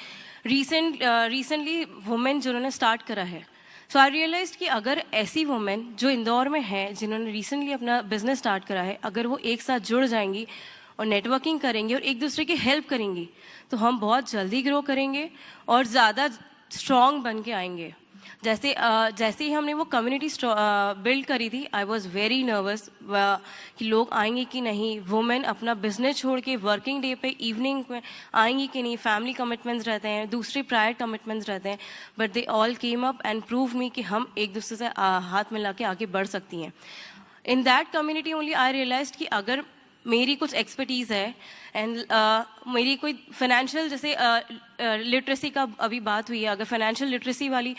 रिसेंटली वुमेन जिन्होंने स्टार्ट करा है. सो आई रियलाइज कि अगर ऐसी वुमेन जो इंदौर में हैं जिन्होंने रिसेंटली अपना बिजनेस स्टार्ट करा है, अगर वो एक साथ जुड़ जाएंगी और नेटवर्किंग करेंगे और एक दूसरे की हेल्प करेंगी, तो हम बहुत जल्दी ग्रो करेंगे और ज़्यादा स्ट्रॉन्ग बन के आएंगे. जैसे ही हमने वो कम्युनिटी बिल्ड करी थी, आई वॉज वेरी नर्वस कि लोग आएंगे कि नहीं, वुमेन अपना बिजनेस छोड़ के वर्किंग डे पे इवनिंग में आएंगी कि नहीं, फैमिली कमिटमेंट्स रहते हैं, दूसरे प्रायर कमिटमेंट्स रहते हैं. But they all came up and prove me कि हम एक दूसरे से हाथ मिला के आगे बढ़ सकती हैं. In that community only I realize कि अगर मेरी कुछ एक्सपर्टीज़ है एंड मेरी कोई फाइनेंशियल, जैसे लिटरेसी का अभी बात हुई है, अगर फाइनेंशियल लिटरेसी वाली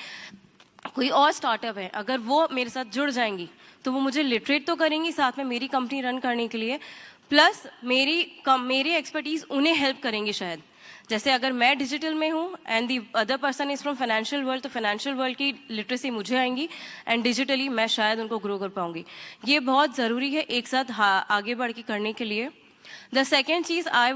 कोई और स्टार्टअप है, अगर वो मेरे साथ जुड़ जाएंगी तो वो मुझे लिटरेट तो करेंगी साथ में मेरी कंपनी रन करने के लिए, प्लस मेरी एक्सपर्टीज़ उन्हें हेल्प करेंगी शायद. जैसे अगर मैं डिजिटल में हूँ and the other person is from financial world, तो फाइनेंशियल वर्ल्ड की लिटरेसी मुझे आएंगी एंड डिजिटली मैं शायद उनको ग्रो कर पाऊँगी. ये बहुत ज़रूरी है एक साथ आगे बढ़ के करने के लिए. The second cheese I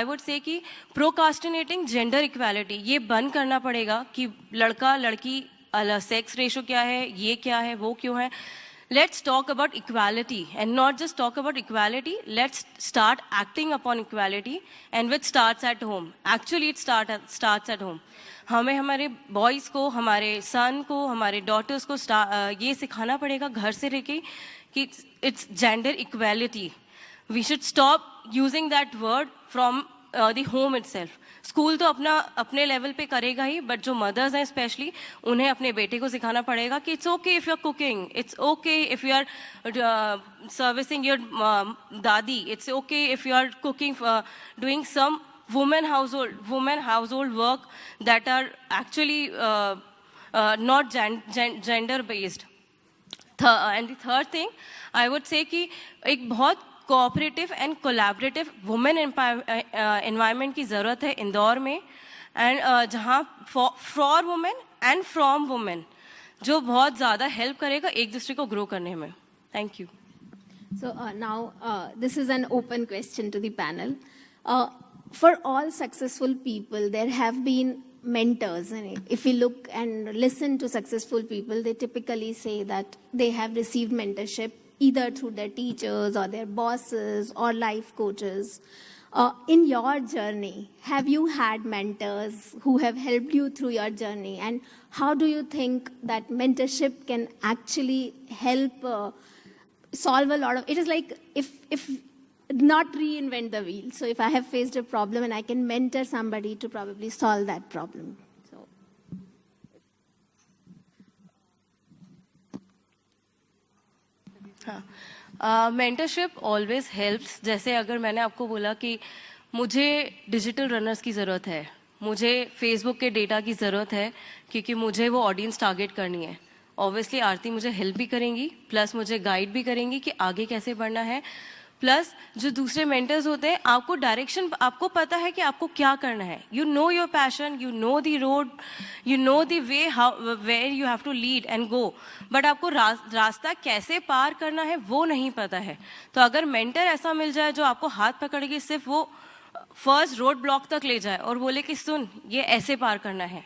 would say कि प्रोकास्टिनेटिंग जेंडर इक्वालिटी, ये बंद करना पड़ेगा कि लड़का लड़की सेक्स रेशो क्या है, ये क्या है, वो क्यों है. Let's talk about equality and not just talk about equality. Let's start acting upon equality, and which starts at home. Actually, it starts at home. हमें हमारे बॉयज़ को, हमारे सन को, हमारे डॉटर्स को ये सिखाना पड़ेगा घर से लेके कि it's gender equality. We should stop using that word from the home itself. School तो अपने लेवल पे करेगा ही, बट जो मदर्स हैं स्पेशली, उन्हें अपने बेटे को सिखाना पड़ेगा कि it's okay if you are cooking, it's okay if you are servicing your dadi, it's okay if you are cooking, doing some women household work that are actually not gender based. And the third thing I would say कि एक बहुत cooperative and collaborative women environment की ज़रूरत है इंदौर में, and जहाँ for women and from women, जो बहुत ज़्यादा हेल्प करेगा एक दूसरे को ग्रो करने में. Thank you. So now this is an open question to the panel. For all successful people, there have been mentors. And if we look and listen to successful people, they typically say that they have received mentorship either through their teachers or their bosses or life coaches. In your journey, have you had mentors who have helped you through your journey? And how do you think that mentorship can actually help solve a lot of... It is like if not reinvent the wheel. So if I have faced a problem and I can mentor somebody to probably solve that problem. So हाँ, mentorship always helps. जैसे अगर मैंने आपको बोला कि मुझे digital runners की ज़रूरत है, मुझे फेसबुक के डेटा की ज़रूरत है क्योंकि मुझे वो ऑडियंस टारगेट करनी है. ऑब्वियसली आरती मुझे हेल्प भी करेंगी, प्लस मुझे गाइड भी करेंगी कि आगे कैसे बढ़ना है. प्लस जो दूसरे मेंटर्स होते हैं, आपको डायरेक्शन, आपको पता है कि आपको क्या करना है. You know your passion, you know the road, you know the way how where you have to lead and go. But आपको रास्ता कैसे पार करना है वो नहीं पता है. तो अगर मेंटर ऐसा मिल जाए जो आपको हाथ पकड़ के सिर्फ वो फर्स्ट रोड ब्लॉक तक ले जाए और बोले कि सुन ये ऐसे पार करना है,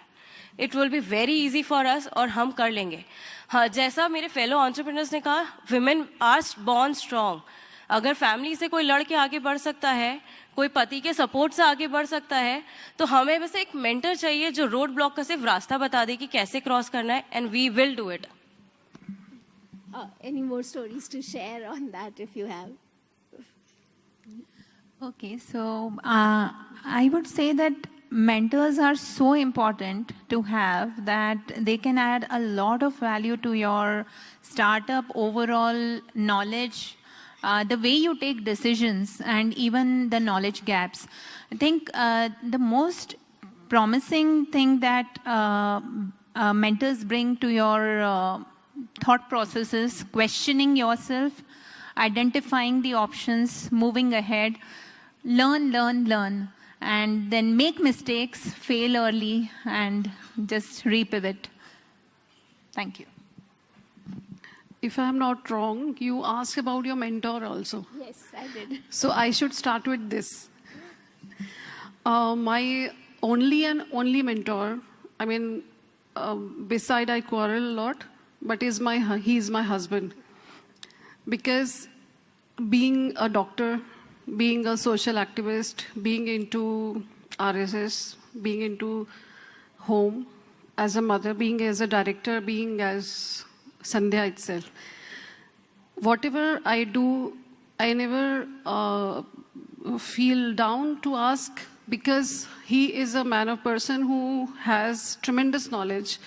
it will be very easy for us और हम कर लेंगे. हाँ, जैसा मेरे फेलो एंटरप्रेन्योर्स ने कहा, विमेन आर बॉर्न स्ट्रॉन्ग. अगर फैमिली से कोई लड़के आगे बढ़ सकता है, कोई पति के सपोर्ट से आगे बढ़ सकता है, तो हमें बस एक मेंटर चाहिए जो रोड ब्लॉक का सिर्फ रास्ता बता दे कि कैसे क्रॉस करना है, and we will do it. any more stories to share on that if you have? Okay, so I would say that mentors are so important to have, that they can add a lot of value to your startup overall knowledge, the way you take decisions, and even the knowledge gaps. I think the most promising thing that mentors bring to your thought process is questioning yourself, identifying the options, moving ahead, learn, and then make mistakes, fail early, and just repivot. Thank you. If I'm not wrong, you asked about your mentor also. Yes, I did. So I should start with this. My only and only mentor, I mean, beside I quarrel a lot, but he is my husband. Because being a doctor, being a social activist, being into RSS, being into home, as a mother, being as a director, being as Sandhya itself, whatever I do, I never feel down to ask, because he is a man of person who has tremendous knowledge,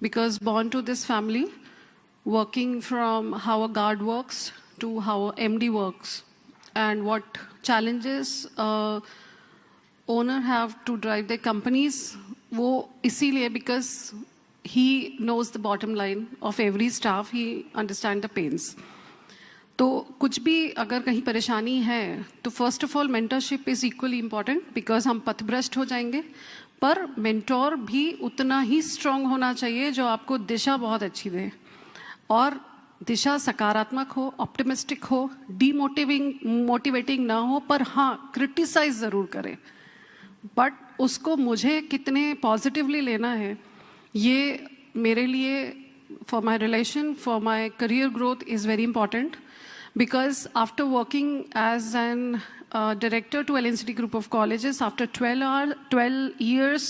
because born to this family, working from how a guard works to how a MD works, and what challenges owner have to drive their companies, वो इसीलिए because he knows the bottom line of every staff, he understands the pains. तो कुछ भी अगर कहीं परेशानी है तो first of all mentorship is equally important, because हम पथभ्रष्ट हो जाएंगे, पर मेंटोर भी उतना ही स्ट्रांग होना चाहिए जो आपको दिशा बहुत अच्छी दे, और दिशा सकारात्मक हो, ऑप्टिमिस्टिक हो, मोटिवेटिंग ना हो, पर हाँ क्रिटिसाइज ज़रूर करें, बट उसको मुझे कितने पॉजिटिवली लेना है, ये मेरे लिए for my relation, for my career growth is very important. Because after working as an director to LNCT Group of Colleges, after 12 years,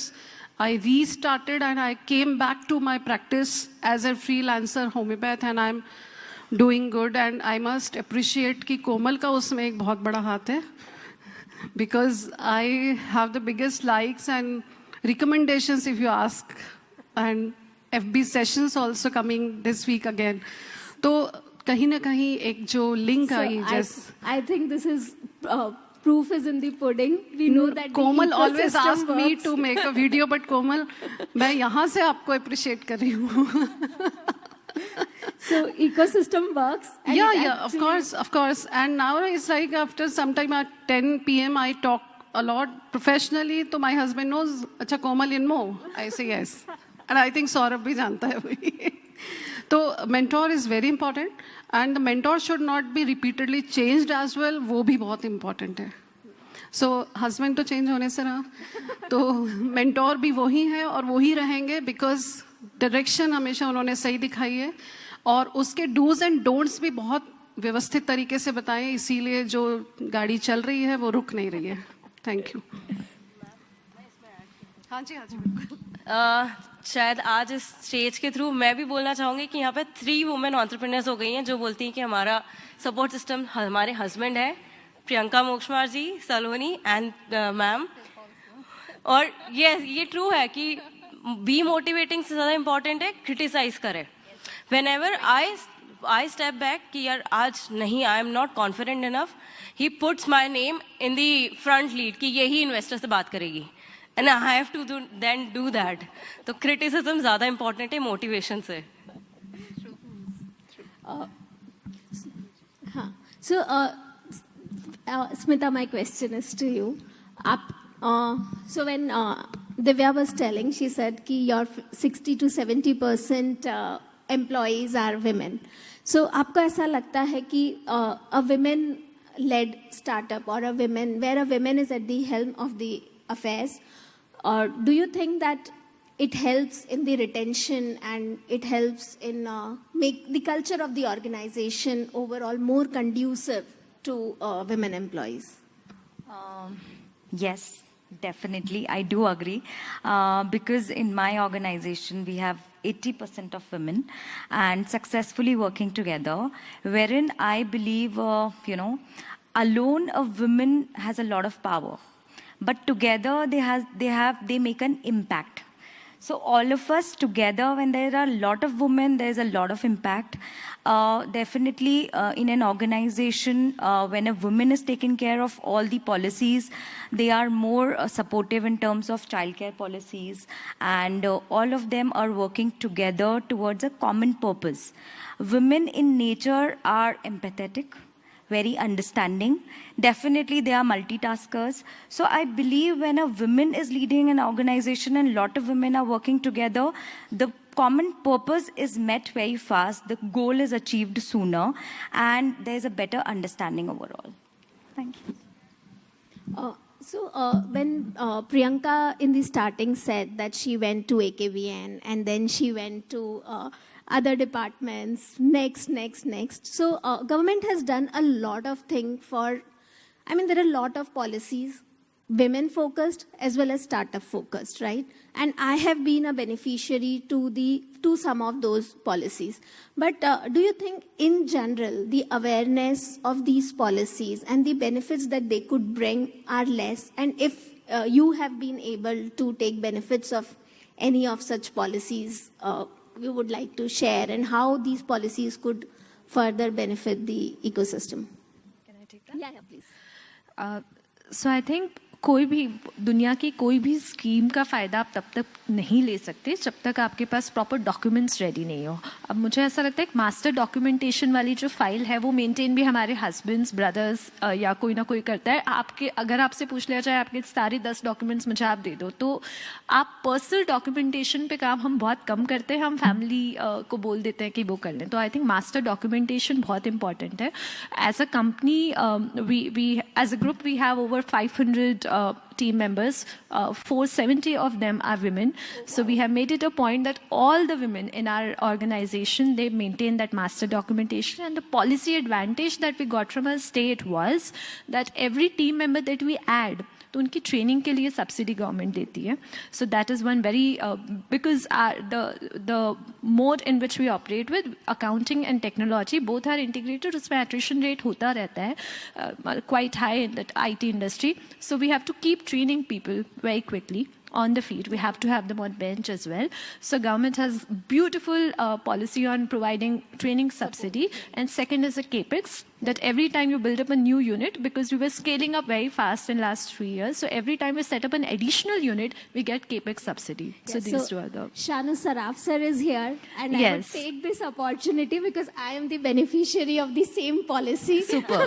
I restarted and I came back to my practice as a freelancer homeopath, and I'm doing good. And I must appreciate कि कोमल का उसमें एक बहुत बड़ा हाथ है, because I have the biggest likes and recommendations if you ask, and FB sessions also coming this week again. तो कहीं ना कहीं एक जो link I, I think this is proof is in the pudding. We know that Komal always ask me to make a video, but कोमल मैं यहाँ से आपको appreciate कर रही हूँ. So ecosystem works. And Yeah, of course. And now it's like after some time at 10 p.m. I talk a lot professionally. तो my husband knows, अच्छा कोमल in mo. I say yes. And I think Saurabh भी जानता है वही. तो mentor is very important, and the mentor should not be repeatedly changed as well. वो भी बहुत important है. So husband तो change होने से ना, तो mentor भी वही है और वही रहेंगे, because direction हमेशा उन्होंने सही दिखाई है, और उसके do's and don'ts भी बहुत व्यवस्थित तरीके से बताएं, इसीलिए जो गाड़ी चल रही है वो रुक नहीं रही है. Thank you. हाँ जी शायद आज इस स्टेज के थ्रू मैं भी बोलना चाहूँगी कि यहाँ पे 3 वुमेन एंटरप्रेन्योर्स हो गई हैं जो बोलती हैं कि हमारा सपोर्ट सिस्टम हमारे हस्बैंड है, प्रियंका मोक्षमार जी, सलोनी एंड मैम. और ये ट्रू है कि बी मोटिवेटिंग से ज़्यादा इम्पॉर्टेंट है क्रिटिसाइज करें. Whenever I step back कि यार आज नहीं, I am not confident enough, he puts my name in the front lead कि यही इन्वेस्टर से बात करेगी, and I have to do that. तो criticism ज़्यादा important है मोटिवेशन से. हाँ, so Smita, my question is to you. So when Divya was telling, she said कि your 60 to 70% employees are women. So आपको ऐसा लगता है कि a women-led startup or where a woman is at the helm of the affairs, or do you think that it helps in the retention and it helps in make the culture of the organization overall more conducive to women employees? Yes, definitely. I do agree. Because in my organization, we have 80% of women and successfully working together, wherein I believe, alone a woman has a lot of power, but together they make an impact. So all of us together, when there are a lot of women, there's a lot of impact. Definitely in an organization, when a woman is taking care of all the policies, they are more supportive in terms of childcare policies, and all of them are working together towards a common purpose. Women in nature are empathetic, very understanding. Definitely they are multitaskers. So I believe when a woman is leading an organization and a lot of women are working together, the common purpose is met very fast, the goal is achieved sooner, and there's a better understanding overall. Thank you. So when Priyanka in the starting said that she went to AKVN and then she went to other departments, next. So government has done a lot of things there are a lot of policies, women focused as well as startup focused, right? And I have been a beneficiary to some of those policies. But do you think in general, the awareness of these policies and the benefits that they could bring are less? And if you have been able to take benefits of any of such policies, you would like to share, and how these policies could further benefit the ecosystem? Can I take that? Yeah, please. So I think कोई भी दुनिया की कोई भी scheme का फ़ायदा आप तब तक नहीं ले सकते जब तक आपके पास प्रॉपर डॉक्यूमेंट्स रेडी नहीं हो. अब मुझे ऐसा लगता है कि मास्टर डॉक्यूमेंटेशन वाली जो फाइल है वो मेंटेन भी हमारे हस्बैंड्स, ब्रदर्स या कोई ना कोई करता है. अगर आपसे पूछ लिया जाए आपके सारे 10 डॉक्यूमेंट्स मुझे आप दे दो, तो आप पर्सनल डॉक्यूमेंटेशन पे काम हम बहुत कम करते हैं, हम फैमिली को बोल देते हैं कि वो कर लें. तो आई थिंक मास्टर डॉक्यूमेंटेशन बहुत इंपॉर्टेंट है. As a company we as a group we have over 500 team members, 470 of them are women. So we have made it a point that all the women in our organization, they maintain that master documentation. And the policy advantage that we got from our state was that every team member that we add, तो उनकी training के लिए subsidy government देती है. So that is one very because the mode in which we operate with accounting and technology both are integrated. उसमें attrition rate होता रहता है quite high in that IT industry. So we have to keep training people very quickly on the field. We have to have them on bench as well. So government has beautiful policy on providing training subsidy. And second is a capex, that every time you build up a new unit, because we were scaling up very fast in last 3 years, so every time we set up an additional unit, we get capex subsidy. Yes, so these two are the... Shanu Saraf sir is here, and I would take this opportunity because I am the beneficiary of the same policy. Super.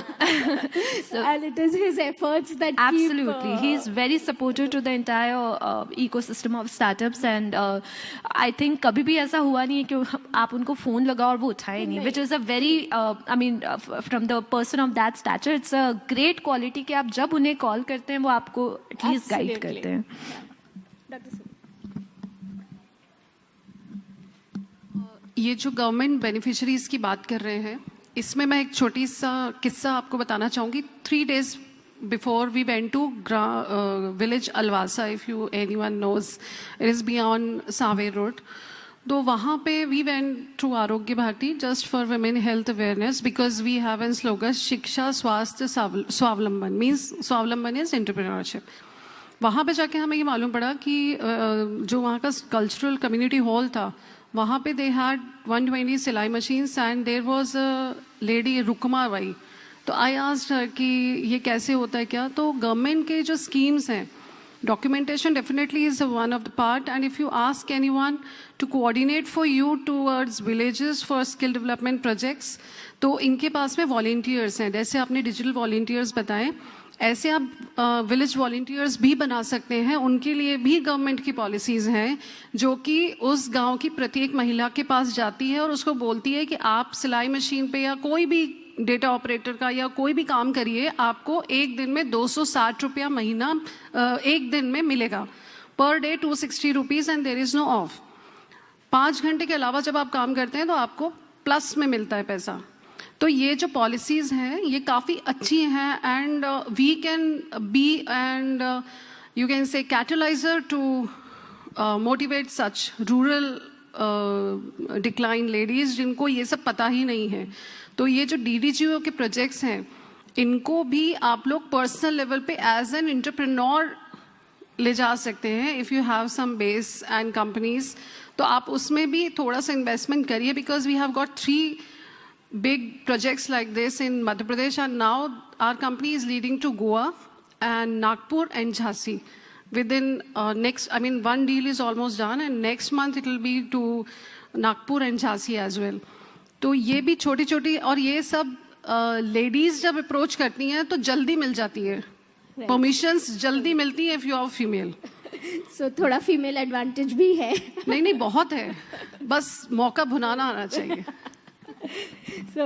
And it is his efforts that absolutely. He is very supportive to the entire ecosystem of startups, and I think कभी भी ऐसा हुआ नहीं है कि आप उनको phone लगाओ और वो उठाए नहीं, which is a very from the person of that stature, it's a great quality कि आप जब उन्हें कॉल करते हैं वो आपको एटलीस्ट गाइड करते हैं. ये जो गवर्नमेंट बेनिफिशरीज की बात कर रहे हैं, इसमें मैं एक छोटी सा किस्सा आपको बताना चाहूँगी. 3 days before we went to village Alwasa, if anyone knows, it is beyond Save Road. तो वहाँ पे we went through Arogya Bharati just for women health awareness because we have an slogan शिक्षा स्वास्थ्य स्वावलंबन मीन्स स्वावलंबन इज एंटरप्रेन्योरशिप. वहाँ पे जाके हमें ये मालूम पड़ा कि जो वहाँ का कल्चरल कम्युनिटी हॉल था वहाँ पे दे हैड 120 सिलाई machines and there was a lady Rukma Bai. तो आई आस्क्ड हर कि ये कैसे होता है क्या. तो गवर्नमेंट के जो स्कीम्स हैं documentation definitely is one of the part, and if you ask anyone to coordinate for you towards villages for skill development projects, तो इनके पास में volunteers हैं. जैसे आपने digital volunteers बताएं, ऐसे आप विलेज वॉलंटियर्स भी बना सकते हैं. उनके लिए भी गवर्नमेंट की पॉलिसीज़ हैं जो कि उस गांव की प्रत्येक महिला के पास जाती है और उसको बोलती है कि आप सिलाई मशीन पे या कोई भी डेटा ऑपरेटर का या कोई भी काम करिए, आपको एक दिन में 260 रुपया महीना एक दिन में मिलेगा. Per day 260 rupees and there is no off. 5 घंटे के अलावा जब आप काम करते हैं तो आपको प्लस में मिलता है पैसा. तो ये जो पॉलिसीज़ हैं ये काफ़ी अच्छी हैं and we can be and you can say catalyser to motivate such rural decline ladies जिनको ये सब पता ही नहीं है. तो ये जो DDGO के प्रोजेक्ट्स हैं इनको भी आप लोग पर्सनल लेवल पे एज एन एंटरप्रेन्योर ले जा सकते हैं. If you have some base and companies तो आप उसमें भी थोड़ा सा इन्वेस्टमेंट करिए because we have got 3 big projects like this in Madhya Pradesh, and now our company is leading to Goa and Nagpur and Jhansi. Within one deal is almost done and next month it will be to Nagpur and Jhansi as well. तो ये भी छोटी छोटी और ये सब ladies जब approach करती हैं तो जल्दी मिल जाती है, परमिशंस जल्दी मिलती है इफ यू आर फीमेल. सो थोड़ा फीमेल एडवांटेज भी है. नहीं बहुत है, बस मौका भुनाना आना चाहिए. So,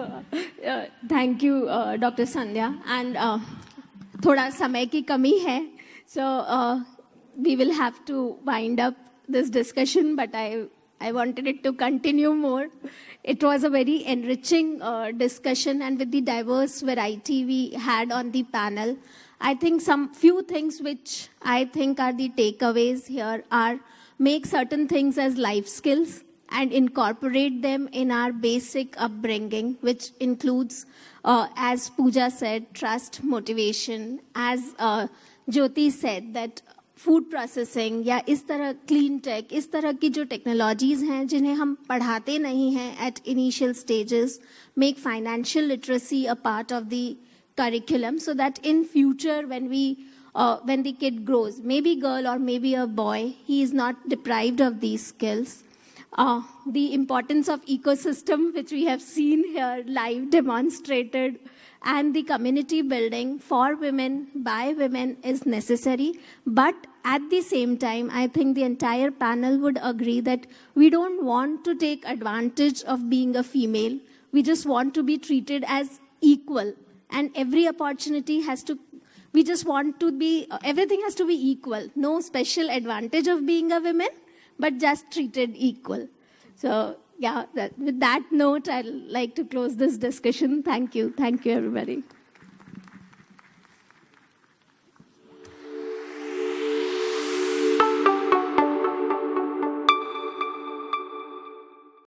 thank you, Dr. Sandhya. And थोड़ा समय की कमी है, so we will have to wind up this discussion. But I wanted it to continue more. It was a very enriching discussion, and with the diverse variety we had on the panel, I think some few things which I think are the takeaways here are make certain things as life skills and incorporate them in our basic upbringing, which includes, as Pooja said, trust, motivation. As Jyoti said, that food processing या इस तरह clean tech, इस तरह की जो technologies हैं जिन्हें हम पढ़ाते नहीं हैं at initial stages, make financial literacy a part of the curriculum so that in future when the kid grows, maybe girl or maybe a boy, he is not deprived of these skills. The importance of ecosystem, which we have seen here live demonstrated, and the community building for women by women is necessary. But at the same time, I think the entire panel would agree that we don't want to take advantage of being a female. We just want to be treated as equal, and every opportunity has to, we just want to be, everything has to be equal. No special advantage of being a woman, but just treated equal. So, yeah, with that note, I'd like to close this discussion. Thank you. Thank you, everybody.